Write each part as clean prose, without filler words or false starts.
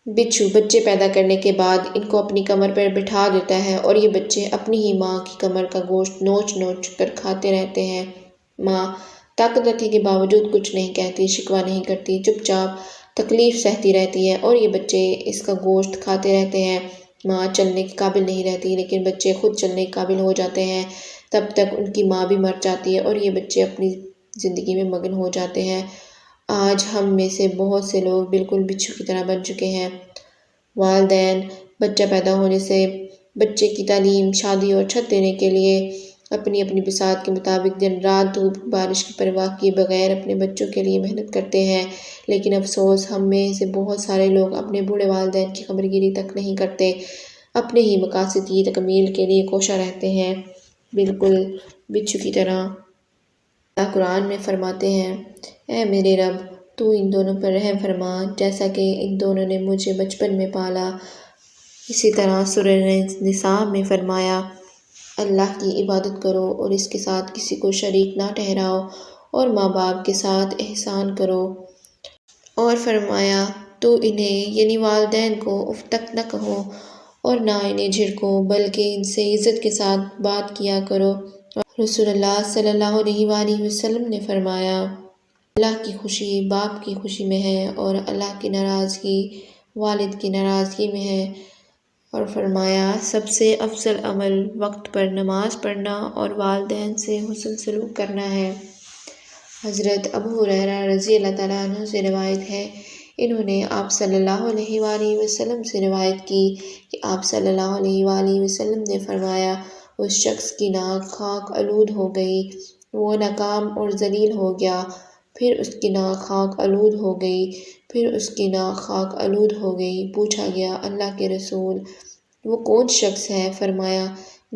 بچھو بچے پیدا کرنے کے بعد ان کو اپنی کمر پر بٹھا دیتا ہے اور یہ بچے اپنی ہی ماں کی کمر کا گوشت نوچ نوچ کر کھاتے رہتے ہیں۔ ماں طاقت رکھنے کے باوجود کچھ نہیں کہتی، شکوہ نہیں کرتی، چپ چاپ تکلیف سہتی رہتی ہے اور یہ بچے اس کا گوشت کھاتے رہتے ہیں۔ ماں چلنے کے قابل نہیں رہتی لیکن بچے خود چلنے کے قابل ہو جاتے ہیں۔ تب تک ان کی ماں بھی مر جاتی ہے اور یہ بچے اپنی زندگی میں مگن ہو جاتے ہیں۔ آج ہم میں سے بہت سے لوگ بالکل بچھو کی طرح بن چکے ہیں۔ والدین بچہ پیدا ہونے سے بچے کی تعلیم، شادی اور چھت دینے کے لیے اپنی اپنی بساط کے مطابق دن رات دھوپ بارش کی پرواہ کیے بغیر اپنے بچوں کے لیے محنت کرتے ہیں، لیکن افسوس ہم میں سے بہت سارے لوگ اپنے بوڑھے والدین کی خبرگیری تک نہیں کرتے، اپنے ہی مقاصد کی تکمیل کے لیے کوشاں رہتے ہیں، بالکل بچھو کی طرح۔ اللہ قرآن میں فرماتے ہیں، اے میرے رب تو ان دونوں پر رحم فرما جیسا کہ ان دونوں نے مجھے بچپن میں پالا۔ اسی طرح سورہ نساء میں فرمایا، اللہ کی عبادت کرو اور اس کے ساتھ کسی کو شریک نہ ٹھہراؤ اور ماں باپ کے ساتھ احسان کرو۔ اور فرمایا تو انہیں یعنی والدین کو اف تک نہ کہو اور نہ انہیں جھڑکو بلکہ ان سے عزت کے ساتھ بات کیا کرو۔ رسول اللہ صلی اللہ علیہ وآلہ وسلم نے فرمایا، اللہ کی خوشی باپ کی خوشی میں ہے اور اللہ کی ناراضگی والد کی ناراضگی میں ہے۔ اور فرمایا سب سے افضل عمل وقت پر نماز پڑھنا اور والدین سے حسن سلوک کرنا ہے۔ حضرت ابو ہریرہ رضی اللہ تعالیٰ عنہ سے روایت ہے، انہوں نے آپ صلی اللہ علیہ وآلہ وسلم سے روایت کی کہ آپ صلی اللہ علیہ وآلہ وسلم نے فرمایا، اس شخص کی ناک خاک آلود ہو گئی، وہ ناکام اور ذلیل ہو گیا، پھر اس کی ناک خاک آلود ہو گئی، پھر اس کی ناک خاک آلود ہو گئی۔ پوچھا گیا، اللہ کے رسول وہ کون شخص ہے؟ فرمایا،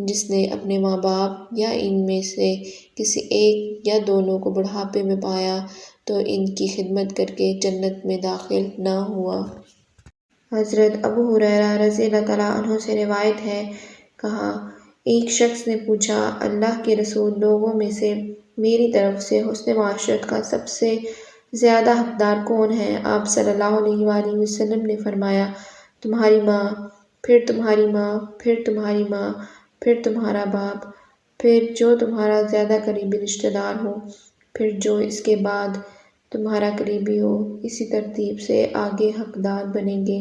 جس نے اپنے ماں باپ یا ان میں سے کسی ایک یا دونوں کو بڑھاپے میں پایا تو ان کی خدمت کر کے جنت میں داخل نہ ہوا۔ حضرت ابو ہریرہ رضی اللہ تعالیٰ عنہ سے روایت ہے، کہا ایک شخص نے پوچھا، اللہ کے رسول لوگوں میں سے میری طرف سے حسن معاشرت کا سب سے زیادہ حقدار کون ہے؟ آپ صلی اللہ علیہ وآلہ وسلم نے فرمایا، تمہاری ماں، پھر تمہاری ماں، پھر تمہاری ماں، پھر تمہارا باپ، پھر جو تمہارا زیادہ قریبی رشتہ دار ہو، پھر جو اس کے بعد تمہارا قریبی ہو، اسی ترتیب سے آگے حقدار بنیں گے۔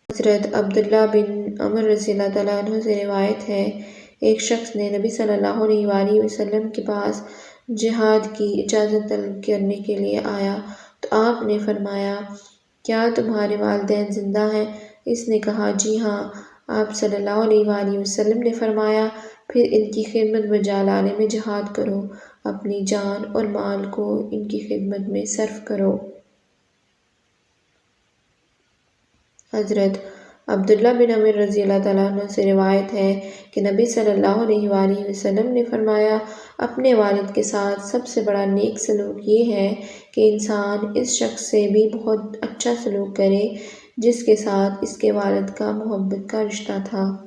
حضرت عبداللہ بن عمر رضی اللہ تعالیٰ عنہ سے روایت ہے، ایک شخص نے نبی صلی اللہ علیہ وآلہ وسلم کے پاس جہاد کی اجازت طلب کرنے کے لیے آیا تو آپ نے فرمایا، کیا تمہارے والدین زندہ ہیں؟ اس نے کہا، جی ہاں۔ آپ صلی اللہ علیہ وآلہ وسلم نے فرمایا، پھر ان کی خدمت بجا لانے میں جہاد کرو، اپنی جان اور مال کو ان کی خدمت میں صرف کرو۔ حضرت عبداللہ بن عمر رضی اللہ تعالیٰ عنہ سے روایت ہے کہ نبی صلی اللہ علیہ وآلہ وسلم نے فرمایا، اپنے والد کے ساتھ سب سے بڑا نیک سلوک یہ ہے کہ انسان اس شخص سے بھی بہت اچھا سلوک کرے جس کے ساتھ اس کے والد کا محبت کا رشتہ تھا۔